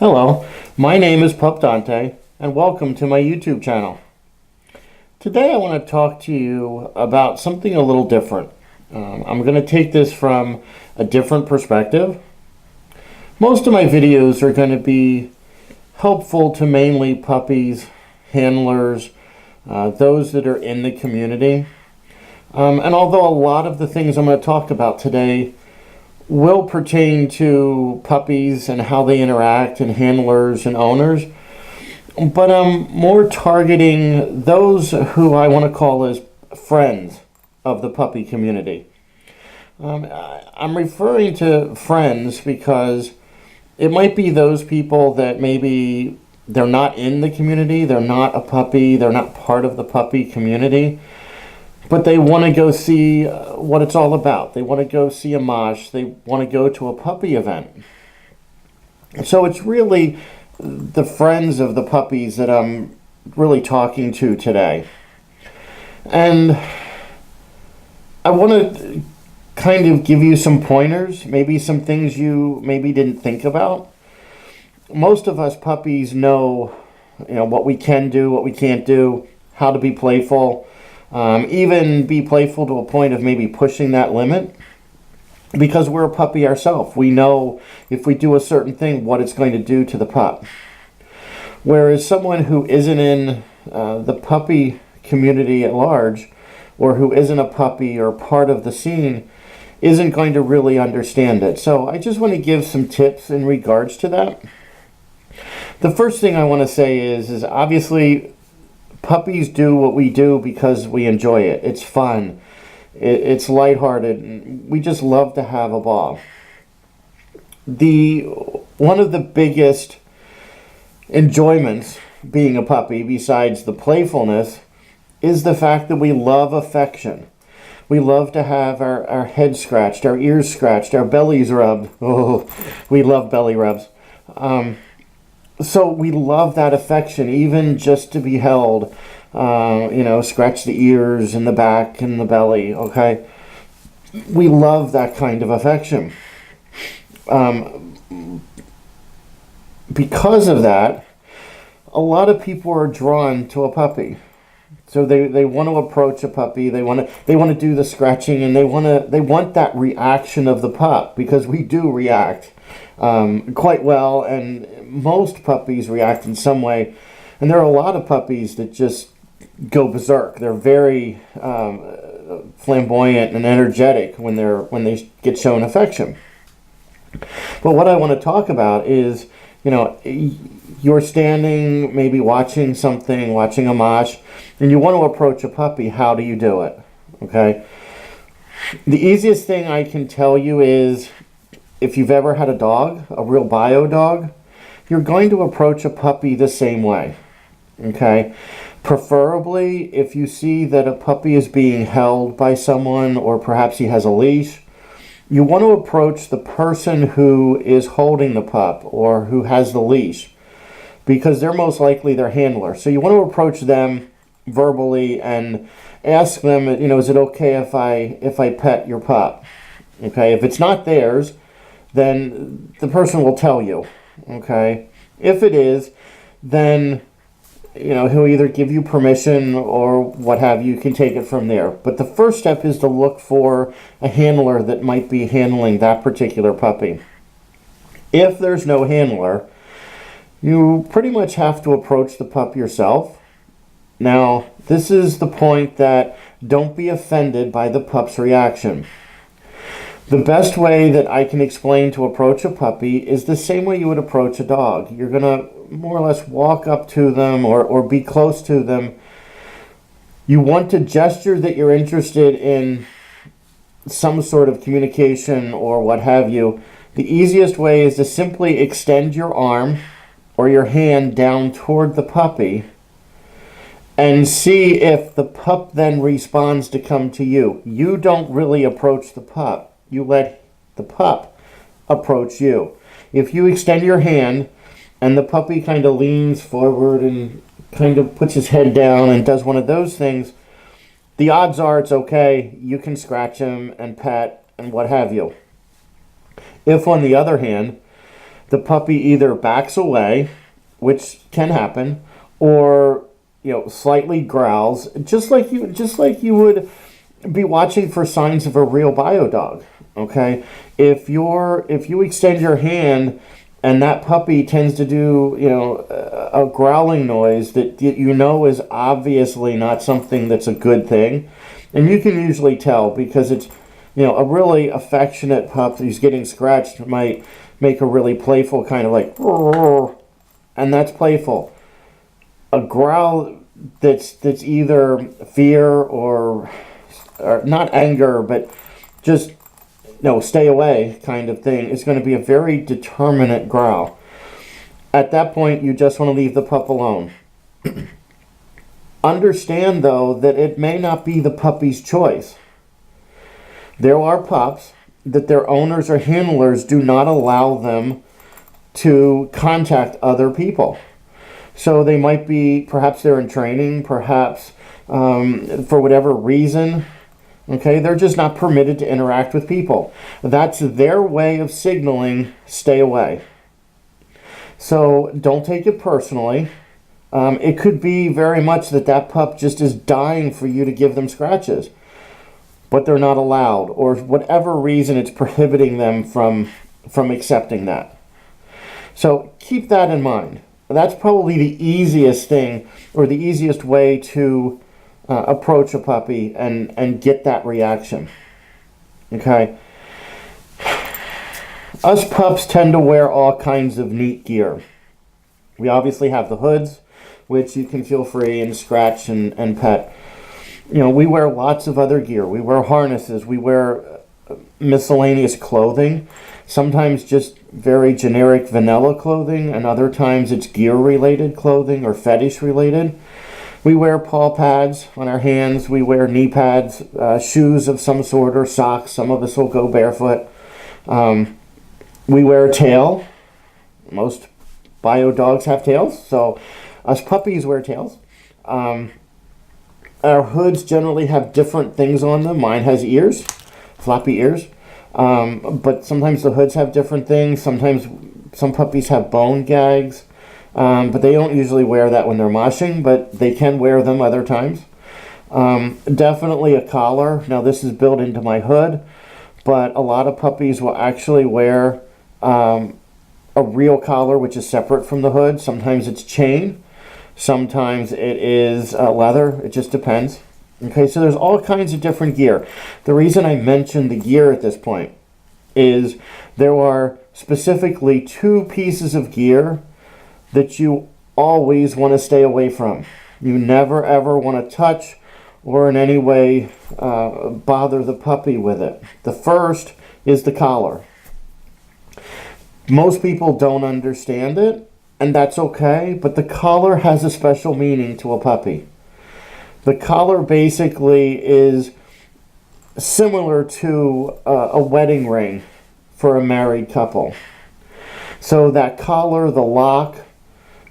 Hello, my name is Pup Dante, and welcome to my YouTube channel. Today I want to talk to you about something a little different. I'm going to take this from a different perspective. Most of my videos are going to be helpful to mainly puppies, handlers, those that are in the community. And although a lot of the things I'm going to talk about today will pertain to puppies and how they interact and handlers and owners, but I'm more targeting those who I want to call as friends of the puppy community. I'm referring to friends because it might be those people that maybe they're not in the community, they're not a puppy, they're not part of the puppy community, but they want to go see what it's all about. They want to go see a mosh. They want to go to a puppy event. So it's really the friends of the puppies that I'm really talking to today. And I want to kind of give you some pointers, maybe some things you maybe didn't think about. Most of us puppies know, what we can do, what we can't do, how to be playful. Even be playful to a point of maybe pushing that limit, because we're a puppy ourselves. We know if we do a certain thing, what it's going to do to the pup. Whereas someone who isn't in the puppy community at large, or who isn't a puppy or part of the scene, isn't going to really understand it. So I just want to give some tips in regards to that. The first thing I want to say is obviously puppies do what we do because we enjoy it. It's fun. It's lighthearted. We just love to have a ball. One of the biggest enjoyments being a puppy, besides the playfulness, is the fact that we love affection. We love to have our head scratched, our ears scratched, our bellies rubbed. Oh, we love belly rubs. So we love that affection, even just to be held, scratch the ears and the back and the belly, okay? We love that kind of affection. Because of that, a lot of people are drawn to a puppy. So they want to approach a puppy, they want to do the scratching, and they want that reaction of the pup, because we do react quite well, and most puppies react in some way, and there are a lot of puppies that just go berserk. They're very flamboyant and energetic when they get shown affection. But what I want to talk about is, you're standing, maybe watching something, watching a mosh, and you want to approach a puppy. How do you do it? Okay. The easiest thing I can tell you is, if you've ever had a dog, a real bio dog, you're going to approach a puppy the same way, okay? Preferably, if you see that a puppy is being held by someone, or perhaps he has a leash, you want to approach the person who is holding the pup or who has the leash, because they're most likely their handler. So you want to approach them verbally and ask them, is it okay if I pet your pup? Okay, if it's not theirs, then the person will tell you, okay? If it is, then, he'll either give you permission or what have you. You can take it from there. But the first step is to look for a handler that might be handling that particular puppy. If there's no handler, you pretty much have to approach the pup yourself. Now, this is the point that don't be offended by the pup's reaction. The best way that I can explain to approach a puppy is the same way you would approach a dog. You're going to more or less walk up to them or be close to them. You want to gesture that you're interested in some sort of communication or what have you. The easiest way is to simply extend your arm or your hand down toward the puppy and see if the pup then responds to come to you. You don't really approach the pup. You let the pup approach you. If you extend your hand and the puppy kind of leans forward and kind of puts his head down and does one of those things, the odds are it's okay. You can scratch him and pet and what have you. If, on the other hand, the puppy either backs away, which can happen, or slightly growls, just like you would be watching for signs of a real bio dog. Okay, if you extend your hand and that puppy tends to do a growling noise that is obviously not something that's a good thing, and you can usually tell because it's a really affectionate pup who's getting scratched might make a really playful kind of like, and that's playful. A growl that's either fear or not anger, but just stay away kind of thing is going to be a very determinate growl. At that point, you just want to leave the pup alone. Understand, though, that it may not be the puppy's choice. There are pups that their owners or handlers do not allow them to contact other people. So they might be, perhaps they're in training, perhaps for whatever reason, okay, they're just not permitted to interact with people. That's their way of signaling, stay away. So don't take it personally. It could be very much that pup just is dying for you to give them scratches, but they're not allowed, or whatever reason it's prohibiting them from accepting that. So keep that in mind. That's probably the easiest thing, or the easiest way to approach a puppy and get that reaction. Okay. Us pups tend to wear all kinds of neat gear. We obviously have the hoods, which you can feel free and scratch and pet. We wear lots of other gear. We wear harnesses. We wear miscellaneous clothing. Sometimes just very generic vanilla clothing, and other times it's gear-related clothing or fetish-related. We wear paw pads on our hands. We wear knee pads, shoes of some sort, or socks. Some of us will go barefoot. We wear a tail. Most bio dogs have tails, so us puppies wear tails. Our hoods generally have different things on them. Mine has ears, floppy ears. But sometimes the hoods have different things. Sometimes some puppies have bone gags. But they don't usually wear that when they're moshing, but they can wear them other times. Definitely a collar. Now this is built into my hood, but a lot of puppies will actually wear a real collar, which is separate from the hood. Sometimes it's chain. Sometimes it is leather. It just depends. Okay, so there's all kinds of different gear. The reason I mentioned the gear at this point is there are specifically 2 pieces of gear that you always want to stay away from. You never ever want to touch or in any way bother the puppy with it. The first is the collar. Most people don't understand it, and that's okay, but the collar has a special meaning to a puppy. The collar basically is similar to a wedding ring for a married couple. So that collar, the lock,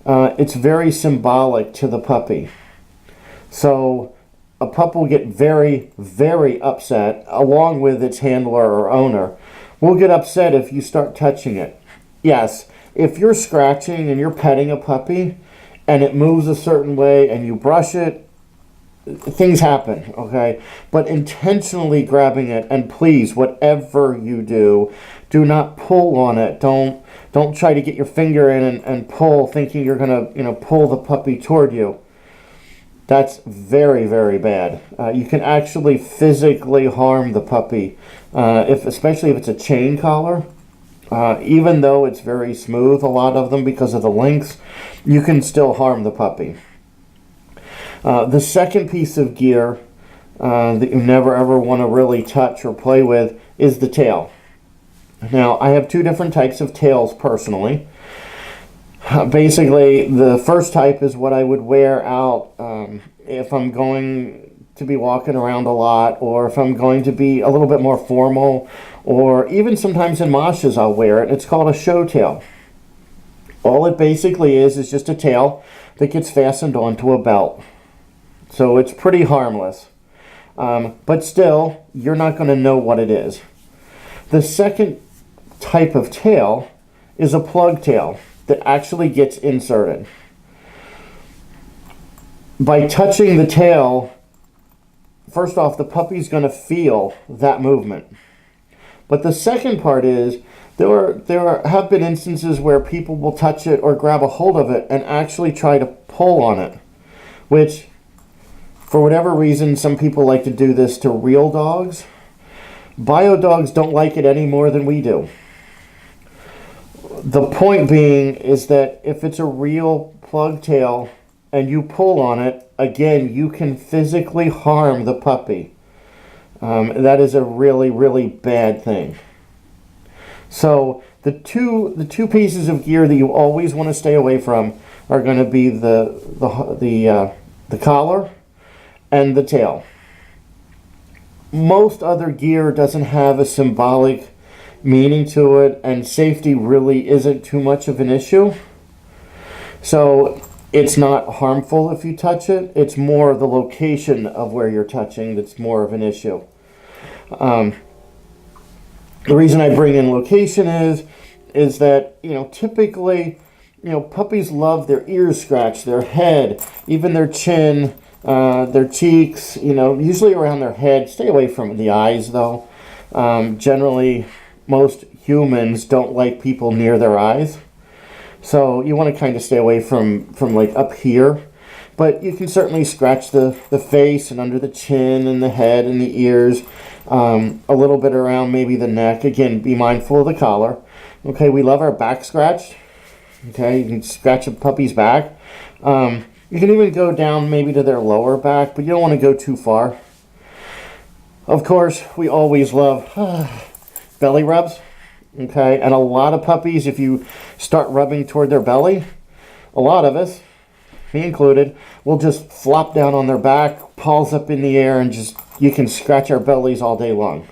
it's very symbolic to the puppy. So a pup will get very, very upset, along with its handler or owner. Will get upset if you start touching it. Yes, if you're scratching and you're petting a puppy and it moves a certain way and you brush it, things happen, okay? But intentionally grabbing it, and please, whatever you do, do not pull on it. Don't try to get your finger in and pull, thinking you're gonna pull the puppy toward you. That's very, very bad. You can actually physically harm the puppy, especially if it's a chain collar. Even though it's very smooth, a lot of them, because of the links, you can still harm the puppy. The second piece of gear that you never ever want to really touch or play with is the tail. Now, I have 2 different types of tails personally. Basically, the first type is what I would wear out if I'm going to be walking around a lot, or if I'm going to be a little bit more formal, or even sometimes in moshes I'll wear it. It's called a show tail. All it basically is just a tail that gets fastened onto a belt. So it's pretty harmless. But still, you're not going to know what it is. The second type of tail is a plug tail that actually gets inserted. By touching the tail, first off, the puppy's going to feel that movement. But the second part is, there have been instances where people will touch it or grab a hold of it and actually try to pull on it, which, for whatever reason, some people like to do this to real dogs. Bio dogs don't like it any more than we do. The point being is that if it's a real plug tail and you pull on it, again, you can physically harm the puppy. That is a really, really bad thing. So the two pieces of gear that you always want to stay away from are going to be the collar and the tail. Most other gear doesn't have a symbolic meaning to it, and safety really isn't too much of an issue. So it's not harmful if you touch it. It's more the location of where you're touching that's more of an issue. The reason I bring in location is that, typically, puppies love their ears scratched, their head, even their chin, their cheeks, usually around their head. Stay away from the eyes, though. Generally, most humans don't like people near their eyes. So you want to kind of stay away from like up here. But you can certainly scratch the face and under the chin and the head and the ears. A little bit around maybe the neck. Again, be mindful of the collar. Okay, we love our back scratched. Okay, you can scratch a puppy's back. You can even go down maybe to their lower back, but you don't want to go too far. Of course, we always love belly rubs. Okay, and a lot of puppies, if you start rubbing toward their belly, a lot of us, me included, will just flop down on their back, paws up in the air, and you can scratch our bellies all day long.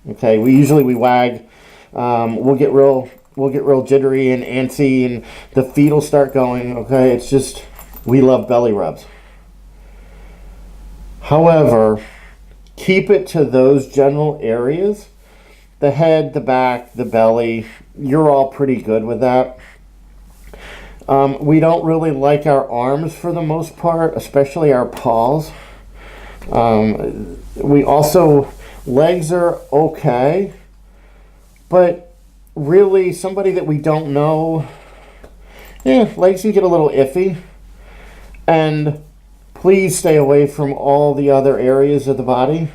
Okay, we wag. We'll get real jittery and antsy, and the feet will start going. Okay, it's just, we love belly rubs. However, keep it to those general areas. The head, the back, the belly, you're all pretty good with that. We don't really like our arms for the most part, especially our paws. We also, legs are okay, but really somebody that we don't know, legs can get a little iffy. And please stay away from all the other areas of the body.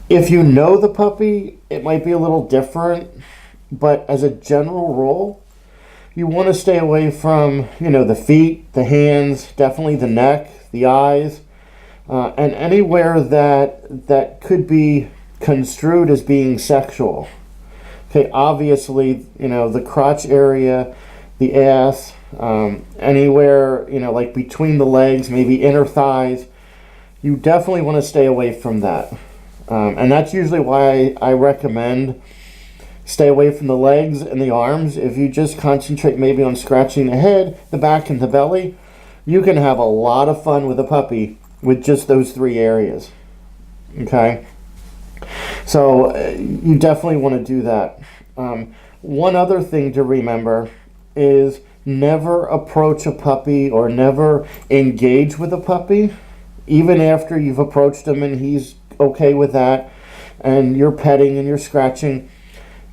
If you know the puppy, it might be a little different, but as a general rule, you want to stay away from, the feet, the hands, definitely the neck, the eyes, and anywhere that could be construed as being sexual. Okay, obviously, the crotch area, the ass, anywhere, like between the legs, maybe inner thighs, you definitely want to stay away from that. And that's usually why I recommend stay away from the legs and the arms. If you just concentrate maybe on scratching the head, the back, and the belly, you can have a lot of fun with a puppy with just those three areas. Okay? So you definitely want to do that. One other thing to remember is never approach a puppy or never engage with a puppy, even after you've approached him and he's okay with that, and you're petting and you're scratching.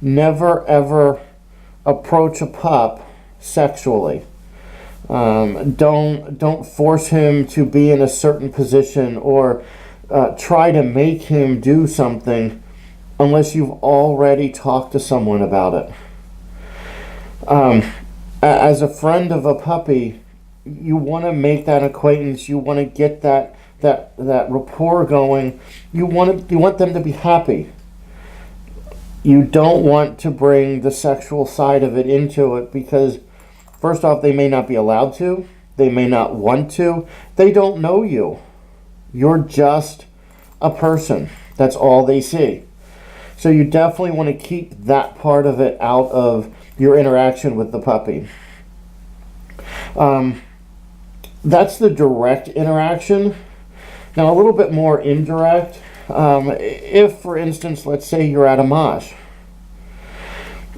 Never ever approach a pup sexually. Don't force him to be in a certain position or try to make him do something unless you've already talked to someone about it. As a friend of a puppy, you want to make that acquaintance. You want to get that rapport going. You want them to be happy. You don't want to bring the sexual side of it into it because, first off, they may not be allowed to. They may not want to. They don't know you. You're just a person. That's all they see. So you definitely want to keep that part of it out of your interaction with the puppy. That's the direct interaction. Now, a little bit more indirect. If, for instance, let's say you're at a mosh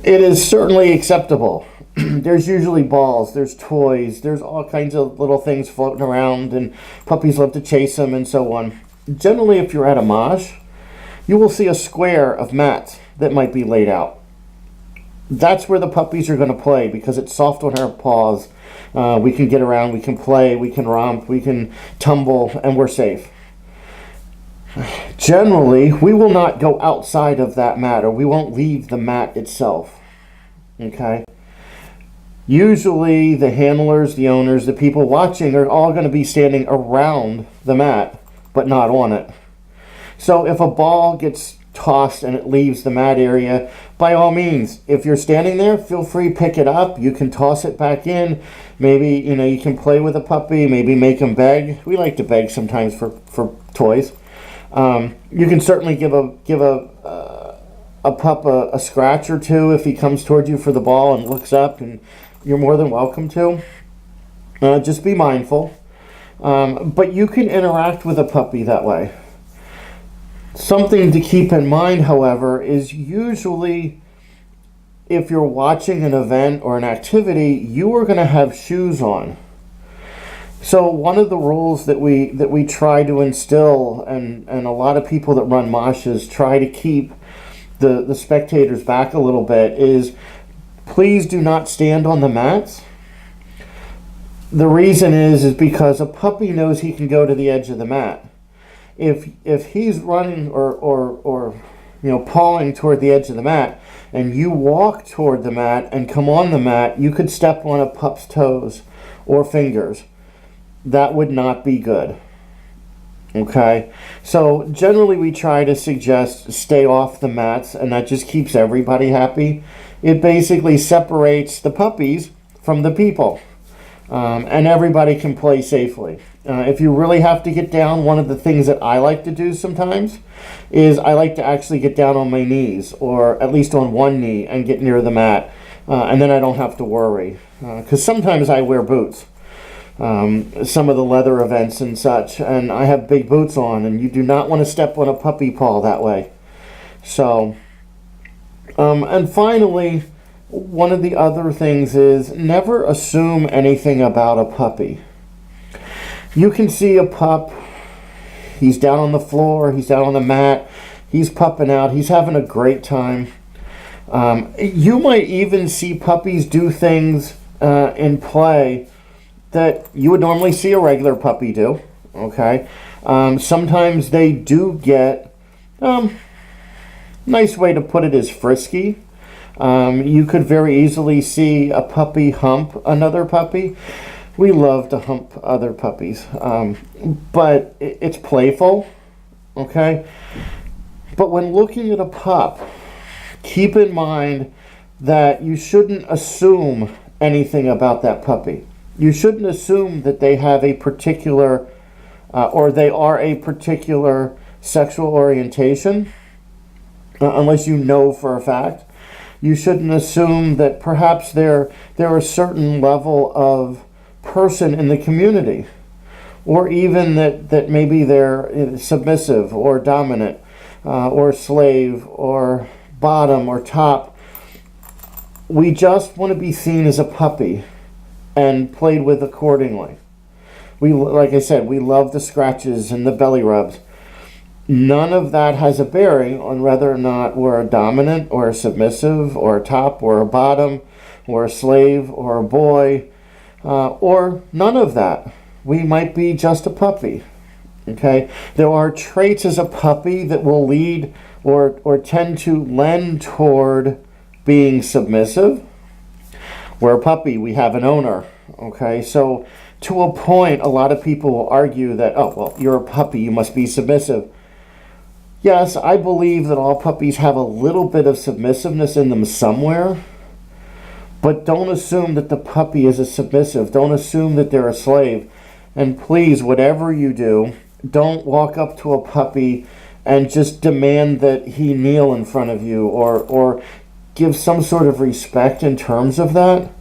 It is certainly acceptable. There's usually balls, there's toys, there's all kinds of little things floating around, and puppies love to chase them and so on. Generally, if you're at a mosh, you will see a square of mats that might be laid out. That's where the puppies are going to play because it's soft on our paws. We can get around, we can play, we can romp, we can tumble, and we're safe. Generally, we will not go outside of that mat, or we won't leave the mat itself. Okay? Usually, the handlers, the owners, the people watching are all going to be standing around the mat, but not on it. So if a ball gets tossed and it leaves the mat area, by all means, if you're standing there, feel free to pick it up. You can toss it back in. Maybe, you can play with a puppy, maybe make them beg. We like to beg sometimes for toys. You can certainly give a pup a scratch or two if he comes towards you for the ball and looks up, and you're more than welcome to. Just be mindful. But you can interact with a puppy that way. Something to keep in mind, however, is usually if you're watching an event or an activity, you are going to have shoes on. So one of the rules that we try to instill, and a lot of people that run moshes try to keep the spectators back a little bit, is please do not stand on the mats. The reason is because a puppy knows he can go to the edge of the mat. If he's running or pawing toward the edge of the mat, and you walk toward the mat and come on the mat, you could step on a pup's toes or fingers. That would not be good. Okay? So generally we try to suggest stay off the mats, and that just keeps everybody happy. It basically separates the puppies from the people. And everybody can play safely. If you really have to get down, one of the things that I like to do sometimes is I like to actually get down on my knees, or at least on one knee, and get near the mat. And then I don't have to worry. Because sometimes I wear boots. Some of the leather events and such, and I have big boots on, and you do not want to step on a puppy paw that way. So, and finally, one of the other things is never assume anything about a puppy. You can see a pup, he's down on the floor, he's down on the mat, he's pupping out, he's having a great time. You might even see puppies do things in play that you would normally see a regular puppy do. Okay? Sometimes they do get, nice way to put it is frisky. You could very easily see a puppy hump another puppy. We love to hump other puppies, but it's playful, okay? But when looking at a pup, keep in mind that you shouldn't assume anything about that puppy. You shouldn't assume that they have a particular, or they are a particular sexual orientation, unless you know for a fact. You shouldn't assume that perhaps they're a certain level of person in the community, or even that maybe they're submissive or dominant, or slave or bottom or top. We just want to be seen as a puppy and played with accordingly. Like I said, we love the scratches and the belly rubs. None of that has a bearing on whether or not we're a dominant or a submissive or a top or a bottom or a slave or a boy, or none of that. We might be just a puppy. Okay? There are traits as a puppy that will lead or tend to lend toward being submissive. We're a puppy, we have an owner. Okay? So to a point, a lot of people will argue that, oh, well, you're a puppy, you must be submissive. Yes, I believe that all puppies have a little bit of submissiveness in them somewhere, but don't assume that the puppy is a submissive. Don't assume that they're a slave. And please, whatever you do, don't walk up to a puppy and just demand that he kneel in front of you, or give some sort of respect in terms of that,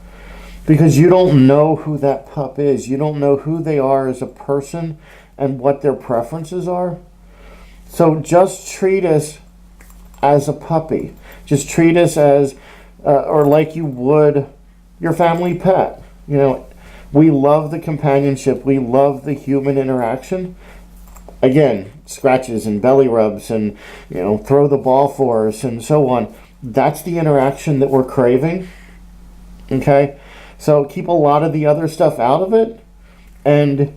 because you don't know who that pup is. You don't know who they are as a person and what their preferences are. So just treat us as a puppy. Just treat us as or like you would your family pet. You know, we love the companionship. We love the human interaction. Again, scratches and belly rubs and, you know, throw the ball for us and so on. That's the interaction that we're craving. Okay? So keep a lot of the other stuff out of it, and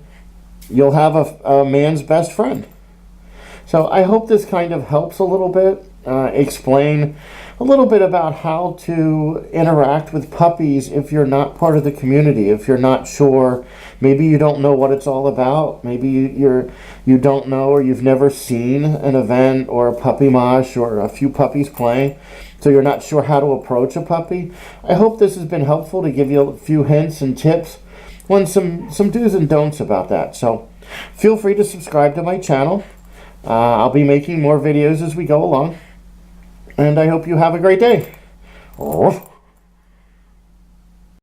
you'll have a man's best friend. So I hope this kind of helps a little bit, explain a little bit about how to interact with puppies if you're not part of the community, if you're not sure. Maybe you don't know what it's all about. Maybe you don't know, or you've never seen an event or a puppy mosh or a few puppies playing, so you're not sure how to approach a puppy. I hope this has been helpful to give you a few hints and tips on some do's and don'ts about that. So feel free to subscribe to my channel. I'll be making more videos as we go along, and I hope you have a great day.